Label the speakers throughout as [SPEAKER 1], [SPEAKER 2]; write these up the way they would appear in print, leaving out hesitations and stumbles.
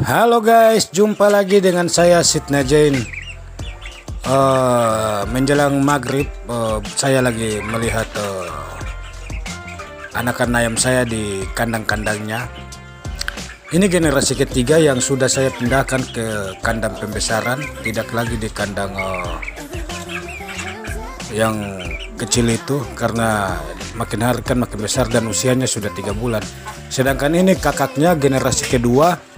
[SPEAKER 1] Halo guys, jumpa lagi dengan saya Sidna Jain. Menjelang maghrib, saya lagi melihat anakan ayam saya di kandang-kandangnya. Ini generasi ketiga yang sudah saya pindahkan ke kandang pembesaran, tidak lagi di kandang yang kecil itu, karena makin hari kan makin besar dan usianya sudah 3 bulan. Sedangkan ini kakaknya generasi kedua.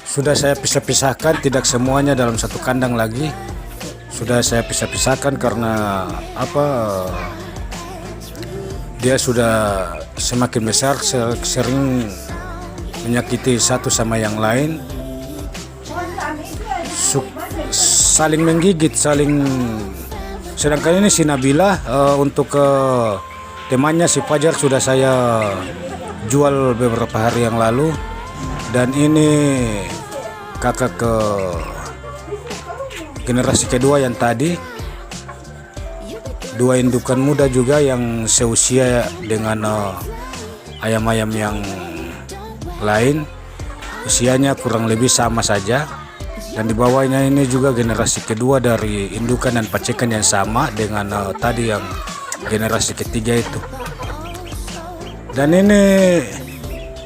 [SPEAKER 1] Sudah saya pisah-pisahkan, tidak semuanya dalam satu kandang lagi. Sudah saya pisah-pisahkan karena dia sudah semakin besar, sering menyakiti satu sama yang lain, saling menggigit, sedangkan ini si Nabila untuk temannya si Fajar sudah saya jual beberapa hari yang lalu. Dan ini kakak ke generasi kedua yang tadi, dua indukan muda juga yang seusia dengan ayam-ayam yang lain, usianya kurang lebih sama saja. Dan di bawahnya ini juga generasi kedua dari indukan dan pacekan yang sama dengan tadi yang generasi ketiga itu. Dan ini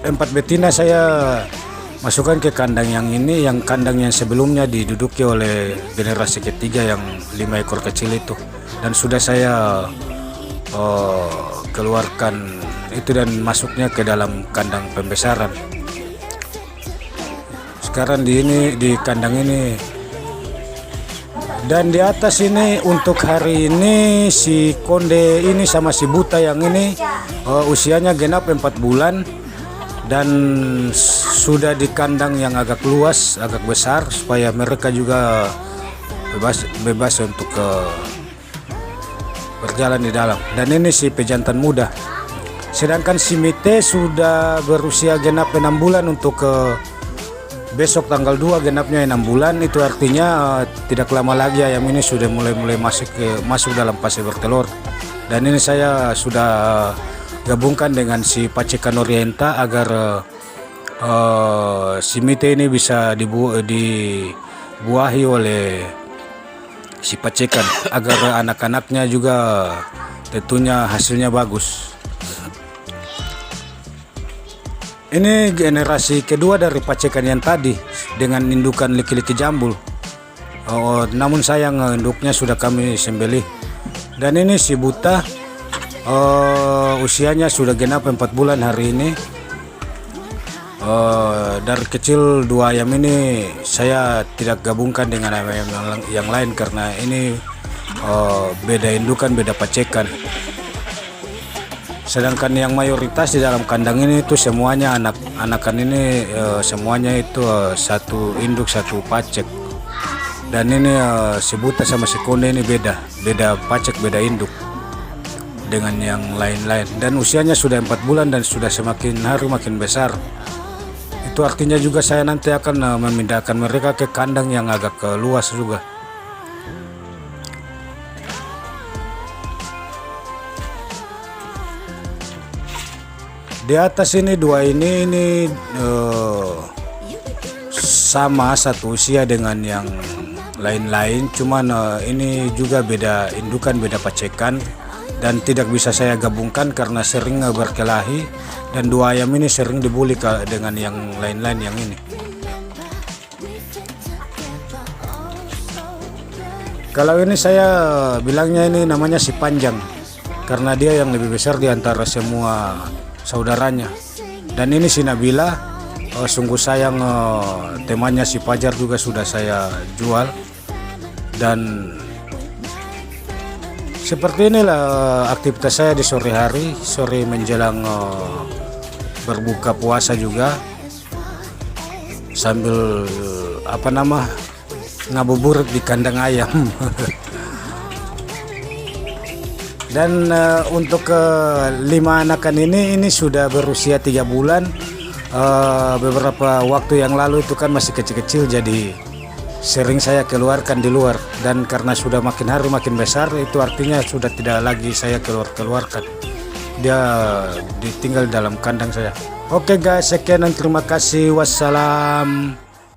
[SPEAKER 1] 4 betina saya masukkan ke kandang yang ini, yang kandang yang sebelumnya diduduki oleh generasi ketiga yang 5 ekor kecil itu, dan sudah saya keluarkan itu dan masuknya ke dalam kandang pembesaran. Sekarang di kandang ini, dan di atas ini untuk hari ini si Konde ini sama si Buta yang ini usianya genap 4 bulan. Dan sudah di kandang yang agak luas, agak besar, supaya mereka juga bebas untuk berjalan di dalam. Dan ini si pejantan muda. Sedangkan si Mite sudah berusia genap 6 bulan untuk besok tanggal 2 genapnya 6 bulan. Itu artinya tidak lama lagi ayam ini sudah mulai masuk dalam fase bertelur. Dan ini saya sudah gabungkan dengan si pacekan Orienta agar si Mite ini bisa dibuahi oleh si pacekan, agar anak-anaknya juga tentunya hasilnya bagus. Ini generasi kedua dari pacekan yang tadi dengan indukan liki-liki jambul. Namun sayang induknya sudah kami sembelih. Dan ini si Buta, usianya sudah genap 4 bulan hari ini. Dari kecil 2 ayam ini saya tidak gabungkan dengan ayam yang lain karena ini beda indukan, beda pacekan. Sedangkan yang mayoritas di dalam kandang ini itu semuanya anakan ini semuanya itu satu induk satu pacek. Dan ini si Buta sama si Konde ini beda pacek, beda induk dengan yang lain-lain. Dan usianya sudah 4 bulan dan sudah semakin hari makin besar. Itu artinya juga saya nanti akan memindahkan mereka ke kandang yang agak luas juga. Di atas ini 2 ini sama satu usia dengan yang lain-lain, cuman ini juga beda indukan, beda pacekan. Dan tidak bisa saya gabungkan karena sering berkelahi, dan 2 ayam ini sering dibuli dengan yang lain-lain yang ini. Kalau ini saya bilangnya ini namanya si Panjang karena dia yang lebih besar di antara semua saudaranya. Dan ini si Nabila, sungguh sayang, temannya si Fajar juga sudah saya jual. Dan seperti inilah aktivitas saya di sore hari, sore menjelang berbuka puasa juga, sambil ngabuburit di kandang ayam. Dan untuk 5 anakan ini sudah berusia 3 bulan. Beberapa waktu yang lalu itu kan masih kecil-kecil, jadi sering saya keluarkan di luar. Dan karena sudah makin hari makin besar, itu artinya sudah tidak lagi saya keluarkan. dia ditinggal dalam kandang saya. Oke guys, sekian dan terima kasih. Wassalam.